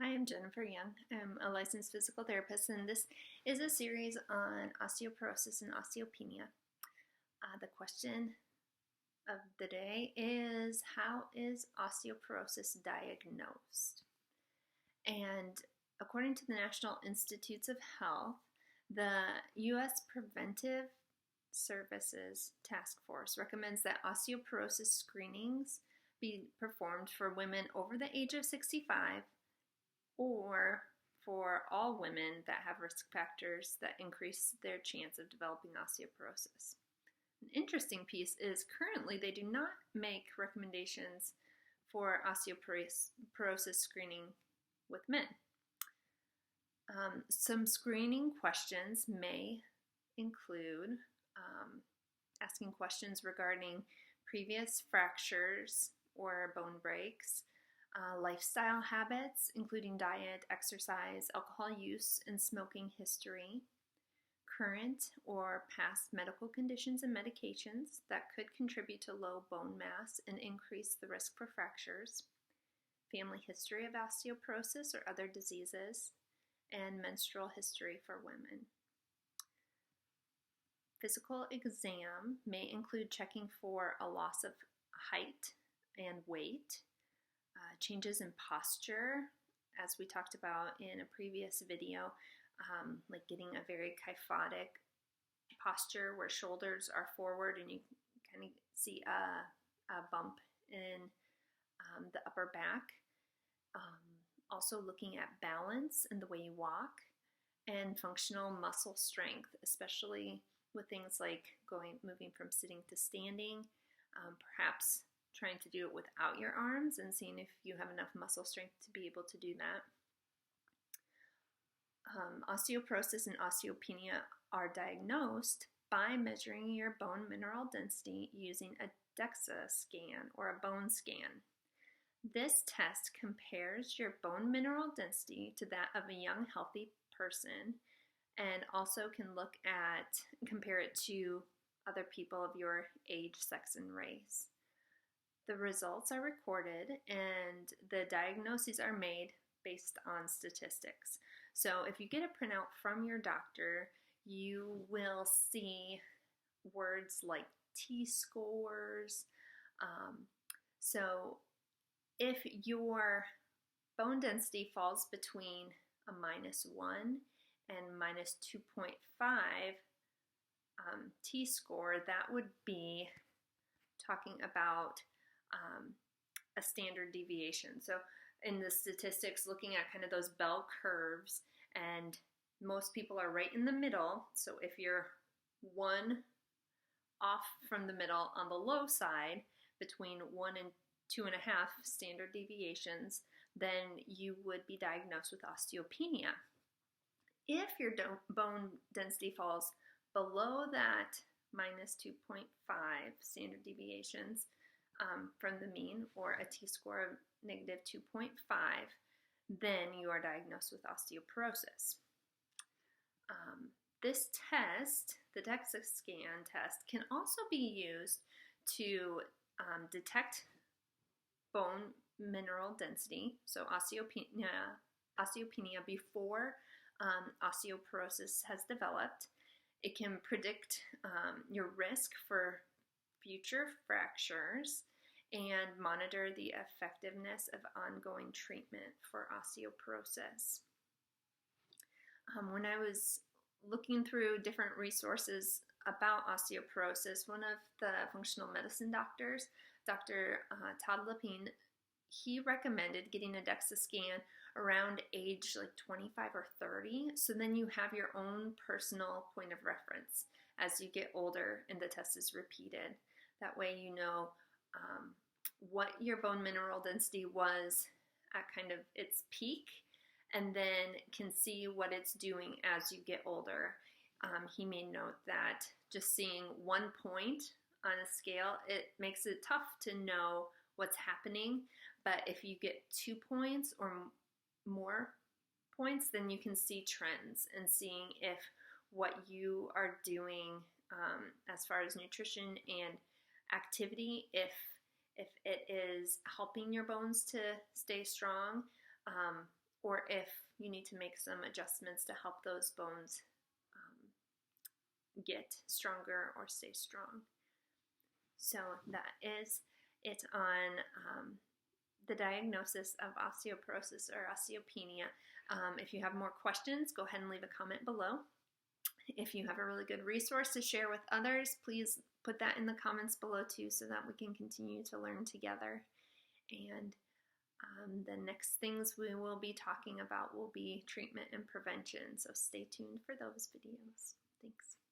Hi, I'm Jennifer Young. I'm a licensed physical therapist, and this is a series on osteoporosis and osteopenia. The question of the day is, how is osteoporosis diagnosed? And according to the National Institutes of Health, the U.S. Preventive Services Task Force recommends that osteoporosis screenings be performed for women over the age of 65 or for all women that have risk factors that increase their chance of developing osteoporosis. An interesting piece is currently they do not make recommendations for osteoporosis screening with men. Some screening questions may include asking questions regarding previous fractures or bone breaks, lifestyle habits, including diet, exercise, alcohol use, and smoking history, current or past medical conditions and medications that could contribute to low bone mass and increase the risk for fractures, family history of osteoporosis or other diseases, and menstrual history for women. Physical exam may include checking for a loss of height and weight, changes in posture, as we talked about in a previous video, like getting a very kyphotic posture where shoulders are forward and you kind of see a bump in the upper back. Also looking at balance and the way you walk, and functional muscle strength, especially with things like moving from sitting to standing, perhaps trying to do it without your arms and seeing if you have enough muscle strength to be able to do that. Osteoporosis and osteopenia are diagnosed by measuring your bone mineral density using a DEXA scan or a bone scan. This test compares your bone mineral density to that of a young, healthy person, and also can compare it to other people of your age, sex, and race. The results are recorded and the diagnoses are made based on statistics. So if you get a printout from your doctor, you will see words like T-scores. So if your bone density falls between a -1 and -2.5 T-score, that would be talking about a standard deviation. So in the statistics, looking at kind of those bell curves, and most people are right in the middle. So if you're one off from the middle on the low side, between 1 and 2.5 standard deviations, then you would be diagnosed with osteopenia. If your bone density falls below that -2.5 standard deviations from the mean, or a T-score of -2.5, then you are diagnosed with osteoporosis. This test, the DEXA scan test, can also be used to detect bone mineral density, so osteopenia before osteoporosis has developed. It can predict your risk for future fractures and monitor the effectiveness of ongoing treatment for osteoporosis. When I was looking through different resources about osteoporosis, one of the functional medicine doctors, Dr. Todd Lepine, he recommended getting a DEXA scan around age like 25 or 30. So then you have your own personal point of reference as you get older and the test is repeated. That way you know what your bone mineral density was at kind of its peak, and then can see what it's doing as you get older. He made note that just seeing 1 point on a scale, it makes it tough to know what's happening. But if you get 2 points or more points, then you can see trends and seeing if what you are doing as far as nutrition and activity, if it is helping your bones to stay strong, or if you need to make some adjustments to help those bones get stronger or stay strong. So that is it on the diagnosis of osteoporosis or osteopenia. If you have more questions, go ahead and leave a comment below. If you have a really good resource to share with others, please put that in the comments below too, so that we can continue to learn together. And the next things we will be talking about will be treatment and prevention, so stay tuned for those videos. Thanks.